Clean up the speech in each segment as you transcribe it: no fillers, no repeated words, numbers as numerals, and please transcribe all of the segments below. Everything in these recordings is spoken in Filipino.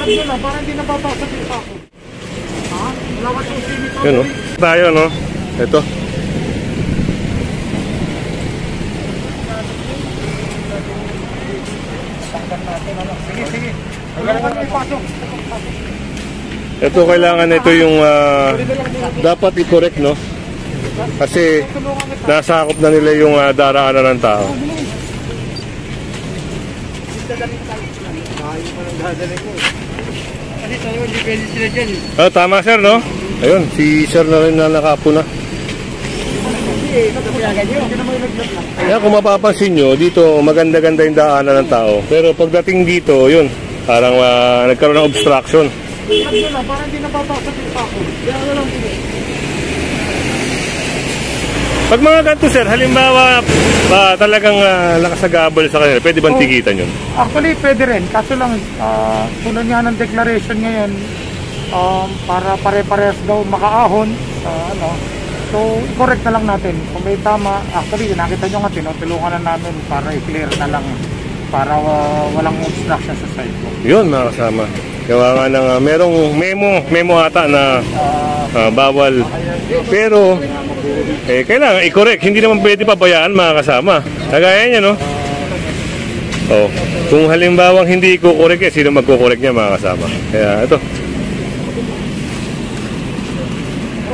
nyo na, para hindi napapasok yung sako. Ha? Wala ka susi nito. Yun o. Tayo no. Ito. Sige, sige. Wala ka may pasok. Ito kailangan ito yung dapat i-correct no. Kasi nasakop na nila yung daraanan ng tao. Kasi tayo, hindi pwede sila dyan. Oh, tama sir no? Ayun, si sir na rin na nakapo na. Kaya kung mapapansin nyo, dito maganda-ganda yung daanan ng tao. Pero pagdating dito, yun, parang nagkaroon ng obstruction. Parang hindi napapasok yung sako. Kaya ano lang dito. Pag mga ganito sir, halimbawa talagang nakasagabal sa kanila, pwede bang tigitan yun? Actually, pwede rin. Kaso lang, tulad nga ng declaration ngayon, para pare-parehas daw makaahon, so correct na lang natin. Kung may tama, actually, nakita nyo nga, tinutulungan na namin para i-clear na lang, para walang obstruction sa side ko. Yun, mga kasama. Gawa nga ng merong memo ata na bawal. Pero kailangan i-correct. Hindi naman pwede pabayaan, mga kasama. Kagaya niya, no? Oh, kung halimbawang hindi i-correct, sino magko-correct niya, mga kasama? Kaya ito.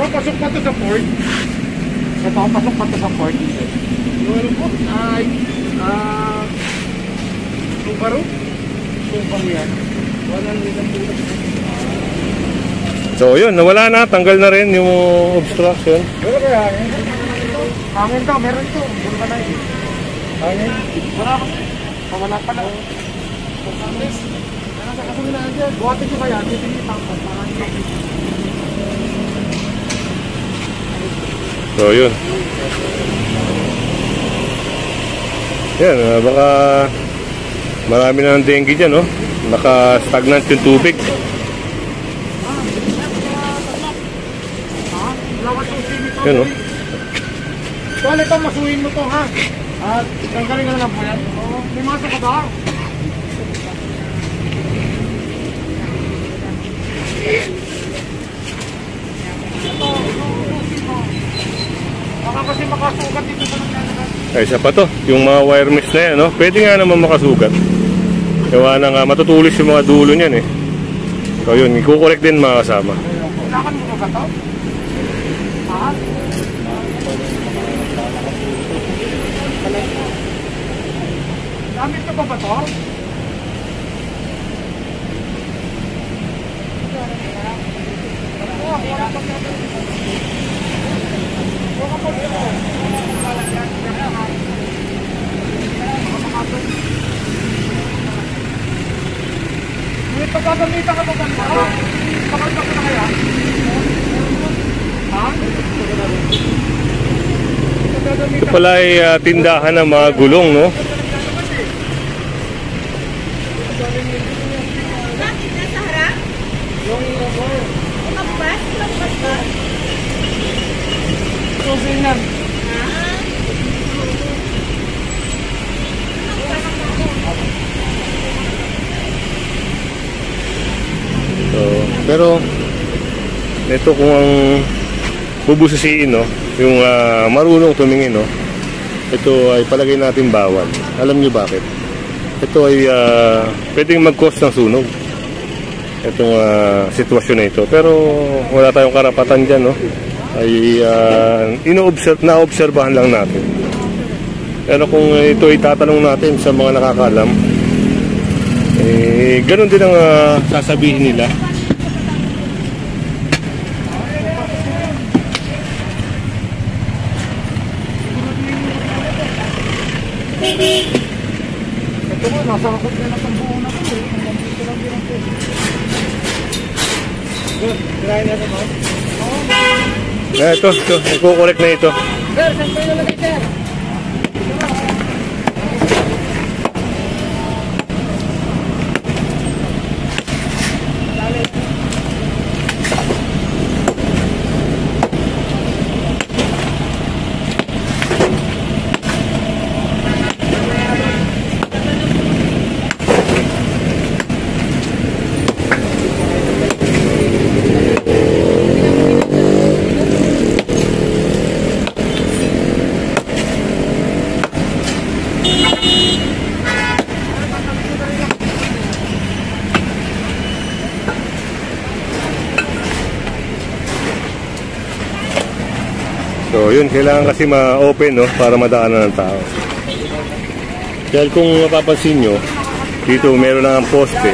Pasok pa to sa port. Ito, pasok pa to sa port. Yung po, ay Subaru. Subaru yan. So yun, nawala na, tanggal na rin yung obstruction. Pero kaya hangin daw, meron ito. Bulka na yun. Hangin? Wala pa. Wala pa na. Nakasuli na dyan. Buhatin nyo kaya, titingin tangkal. So yun. Yan, baka marami na ng dengue dyan, no? Naka-stagnant yung tubig. Yan, no? So, ito, masuhin mo to, ha? At tanggalin ka na lang po yan. May masok ka ba? Baka kasi makasugat dito sa naglalagay. Ay, isa pa to. Yung mga wire mesh na yan, no? Pwede nga naman makasugat. Gawa na nga, matutulis yung mga dulo niyan, eh. So, yun. I-correct din, mga kasama. Kailangan mo ba ito? Ha? Gamit ka ba ito? May pagkagamitan ka ba ba? Pakalpa ko na kaya? Ha? Ito pala ay tindahan ng mga gulong, no? Bakit nasa harap? Yung magbas? Magbas ba? Susin yan. So, pero ito kung ang bubusisiin, no, yung marunong tumingin, no, ito ay palagay natin bawal. Alam nyo bakit? Ito ay pwedeng mag-cause ng sunog, itong sitwasyon na ito. Pero wala tayong karapatan dyan, no? Ay naobserbahan lang natin. Pero kung ito ay tatanong natin sa mga nakakaalam, ganun din ang sasabihin nila. Ito mo, nasa akot na ng buo na ito. Dito lang din ang pwede. Good, try na ito ba? Ito, i-correct na ito. Sir, saan kayo nalagay, sir? So yun, kailangan kasi ma-open, no, para madaanan ng tao. Dahil kung mapapansin nyo, dito meron lang ang poste,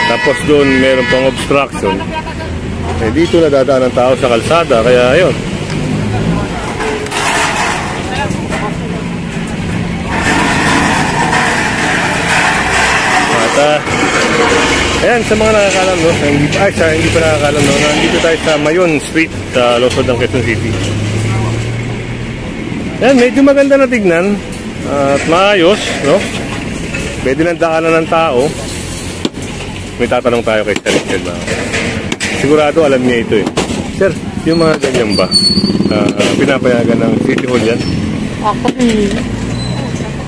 tapos doon meron pang obstruction. Eh dito nadadaan ng tao sa kalsada, kaya ayun. At ayan, sa mga nakakalam, no, hindi pa nakakalam, no, nandito tayo sa Mayon Street sa lungsod ng Quezon City. Ayan, medyo maganda na tignan at maayos, no? Pwede lang daanan ng tao. May tatanong tayo kay Sir Richard na sigurado alam niya ito eh. Sir, yung mga ganyan ba? Pinapayagan ng City Hall yan? Actually,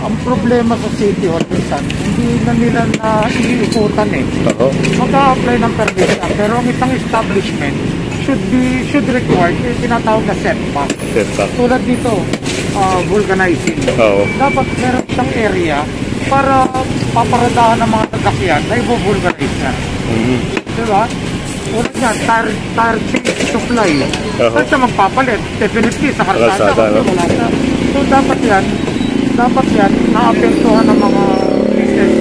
ang problema sa City Hall minsan, hindi na nila na iikutan eh. Oo. Mag-a-apply ng permit na, pero ang isang establishment should require tinatawag na setback. Setback. Tulad dito, vulcanizing. Oo. Dapat meron isang area para paparadahan ng mga sasakyan na i-vulcanize na. Mm-hmm. Diba? Tulad yan, tire change supply. Oo. Saan siya magpapalit? Definitely sa Kalsada, kalsada. no? Wala siya. So dapat yan, naapektuhan ng mga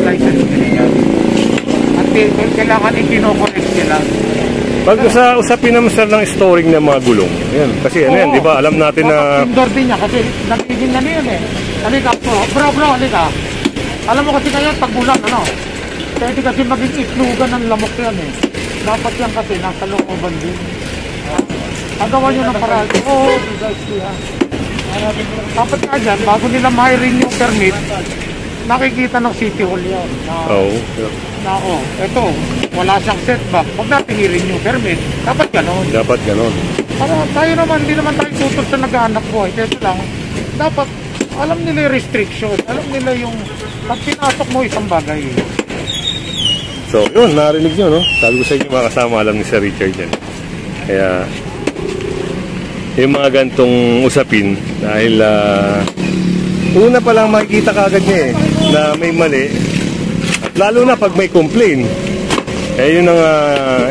license nila. At kailangan i-kinokorrect sila. Pag sa usapin naman sir ng storing ng mga gulong, yan. Kasi ano yan, di ba? Alam natin na... Indoor din niya kasi nagiging na yun eh. Halika bro, halika. Alam mo kasi ngayon, pag ulan, pwede kasi maging itlugan ng lamok yan eh. Dapat yan kasi nasa looban din. Agawan nyo ng paraan. Oo, guys, dapat nga dyan, bago nila ma-renew permit, nakikita ng City Hall yan. Eto, wala siyang setback. Huwag natin i-renew permit. Dapat ganon. Dapat ganon. Para tayo naman, hindi naman tayo tutol sa nag-aanap buhay. Ito lang, dapat alam nila yung restriction. Alam nila yung pag pinasok mo isang bagay. So, yun, narinig nyo, no? Sabi ko sa inyo, mga kasama alam ni Sir Richard yan. Kaya, yung mga gantong usapin, dahil una pa lang makikita kagad niya eh, na may mali. At lalo na pag may complaint, eh yun ang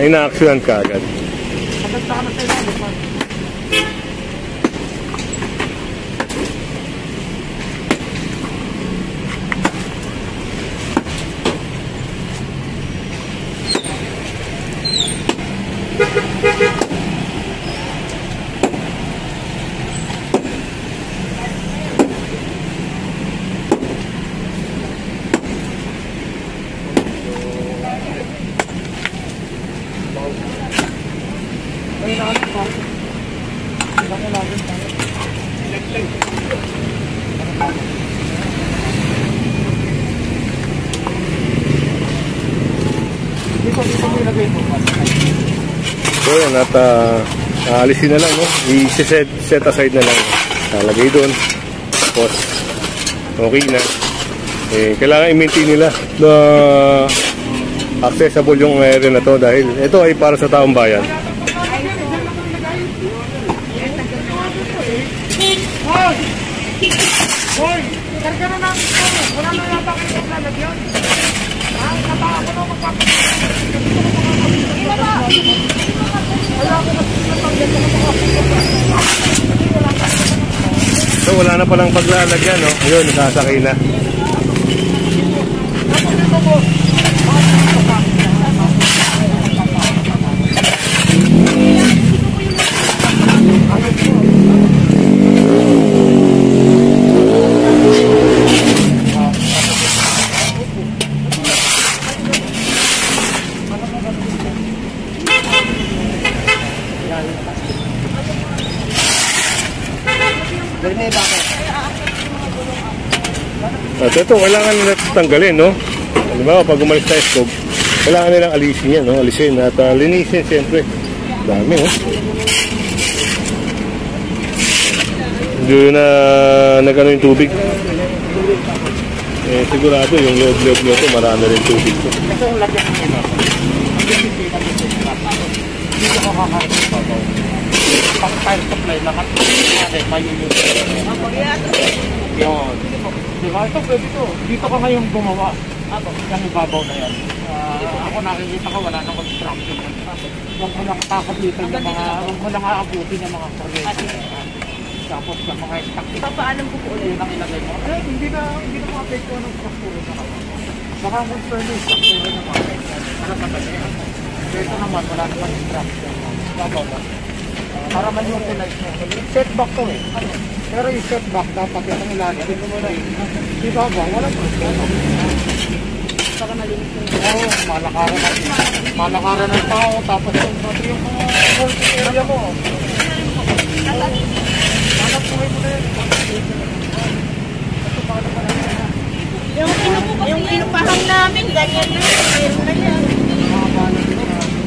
ina-actionan kagad. Maganda ka na sa ilalim, man. So yan, at aalisin na lang, no? I-set aside na lang. Talagay doon. Tapos, okay na. Eh, kailangan i-maintain nila na accessible yung area na to dahil ito ay para sa taong bayan. Hoy! Karga na namin ito. Wala na yata kayo sa lalagyan. Nataka ko na magpapagod. So wala na palang paglalagyan, no? Yun, sasakay na. At ito, kailangan nila tanggalin, no? Halimbawa, pag umalis tayo stove, kailangan nilang alisin yan, no? Alisin at linisin, siyempre. Dami, no? Hindi na nagano yung tubig. Eh, sigurado yung loob-loob nyo ito, marami rin tubig. Ito yung lagyan ng ino. Dito ko kakaroon ito. Pang fire supply lahat. May yun. Yun. Diba? Ito pwede to. Dito ka ngayong gumawa. Yung ibabaw na yan. Ako nakikita ko wala nang construction. Huwag mo lang kakapitan yung mga, huwag mo lang aabutin yung mga kuryente. Tapos yung mga stock. Papaalam ko po ulit. Yun ang ilagay mo. Hindi na ma-apekto ng structure na ako. Baka ang concern yung structure na mga. Ano ka ba? Ito naman, wala naman structure. Babaw lang. Para man-utilize mo. Setback to eh. Pero yung setback dapat yung ilalim. Di ba ba? Wala problema. Baka malinis yung Oo, malakaran ng tao. Tapos yung mga working area mo. Hanap buhay mo na yun. yung inupahan namin, ganyan na yun. Meron na yan.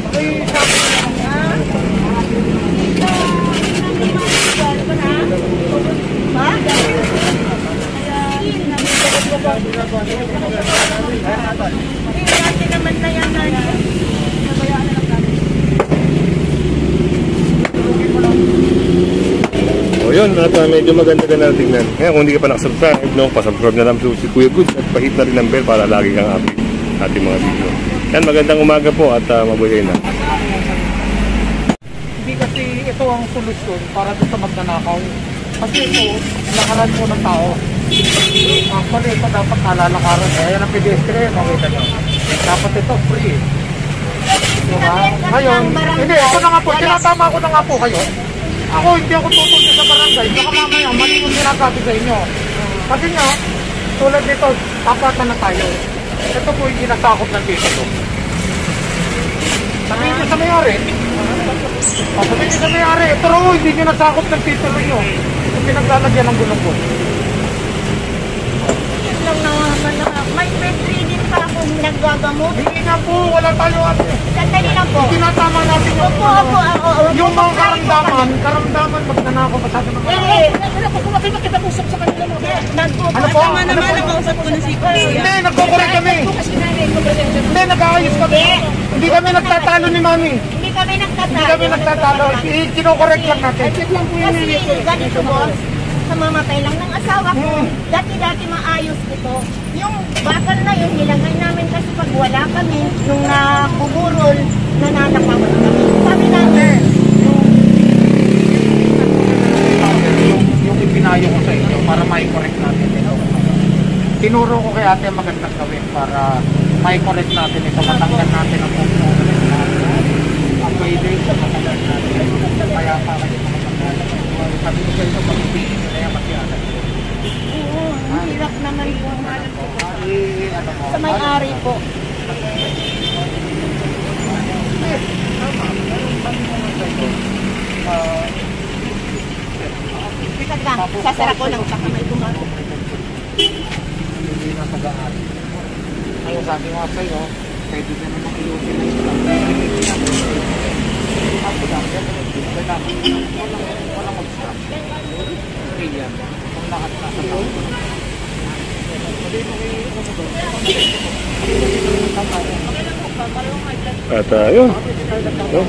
Okay, sabi ko lang. Ha? Dati naman na yan na yan. Nabayaan na lang natin. O yun, at medyo maganda ka na tingnan. Ngayon, kung hindi ka pa nakasubscribe, no, pasubscribe na lang si Kuya Goods at pahit na rin ang bell para lagi kang update ating mga video. Yan, magandang umaga po at mabuhay na. Hindi kasi ito ang solusyon para doon sa magnanakaw. Kasi ito, lakaran mo ng tao. Actually, ito dapat nalalakaran. Kaya yan ang pedestrian, makita nyo. Dapat ito free. Diba? Ngayon, hindi, ito na nga po, tinatama ko na nga po kayo. Ako, hindi ako tutulong sa barangay. Baka mamaya, mali yung sinasabi sa inyo. Kasi nga, tulad nito, tapatan na tayo. Ito po yung ginasakop ng titulo. Sabihin nyo sa may-ari. Sabihin nyo sa may-ari, ito raw, hindi nyo nasakop ng titulo nyo. Yung pinaglalagyan ng gulong-gulong. Yan lang naman na. May bedridden pa ako naggagamot. Hindi nga po, wala tayo ate. Sandali lang po. Tinatama natin yung Opo, opo, opo. yung mga karamdaman, magnanakaw masyado ng Ano po, kung makipag-usap sa kanila mo. Ano po? Tama Ano naman, po? nakausap ko na si Hindi, nagkukorek kami. Hindi, nag-aayos kami. Hindi kami nagtatalo ni Mami. Hindi kami nagtatalo. Hindi kami nagtatalo. Kinokorek lang natin. Kasi ganito boss, kamamatay lang ng asawa ko. Dati-dati maayos ito. Yung bakal na yun, nilagay namin kasi pag wala kami, nung nabuburol, nananakawan kami. Sabi namin, Yung ipinayo ko sa inyo para mai-correct natin ito. Tinuro ko kay ate magandang gawin para mai-correct natin ito. Matanggal natin ang pagkakas natin. Ang pwede sa matanggal natin. Kaya para ito matanggal. Sabi ko sa inyo, pag-ibigin ko na yan masyadong. oo, ang hirap naman po. Sa Sa may-ari po. Bikat lang, sasara ko lang sa kamay ko nga. Hindi na pag-aari. Ngayon sabi ko sa iyo, pwede na naman i-utilize lang. Ako lang, walang mag-stop. Okay yan. Kung lahat nasa tao. At yun, no?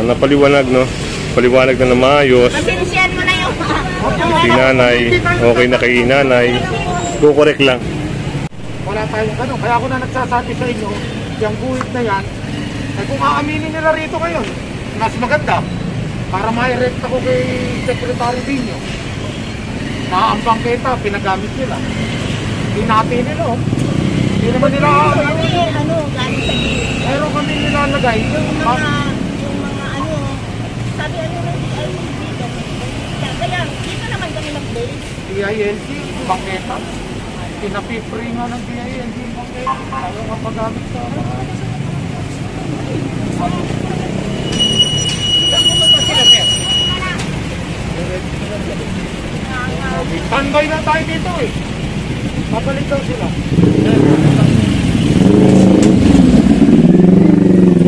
Napaliwanag, no? Paliwanag na maayos. Pasensyahan mo na yung Si nanay, okay na kay nanay. Kukorek lang. Wala tayong ano. Kaya ako na nagsasabi sa inyo, yung guhit na yan, ay kung aaminin nila rito ngayon, mas maganda. Para ma-erect ako kay Secretary Dino. Naaambang kita, pinagamit nila. Hinati nila, oh. Hindi naman nila aaminin. ano, galing sa gilid. Meron kami nilalagay. Yung mga ano, sabi ano ng DILG, kaya dito naman kami nag-base. DILG, bangketa. Pinapi-free nga ng DILG yung bangketa. Ayaw kapagamit sa mga. Standby na tayo dito eh. Babalik daw sila.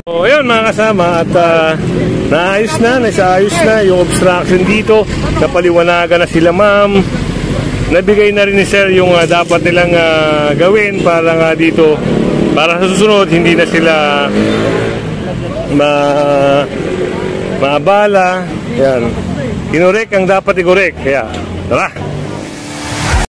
So ayun mga kasama at naayos na yung obstruction dito. Napaliwanagan na sila ma'am. Nabigay na rin ni sir yung dapat nilang gawin para nga dito. Para sa susunod hindi na sila maabala. Yan. Kinorek ang dapat i-correct. Kaya tara.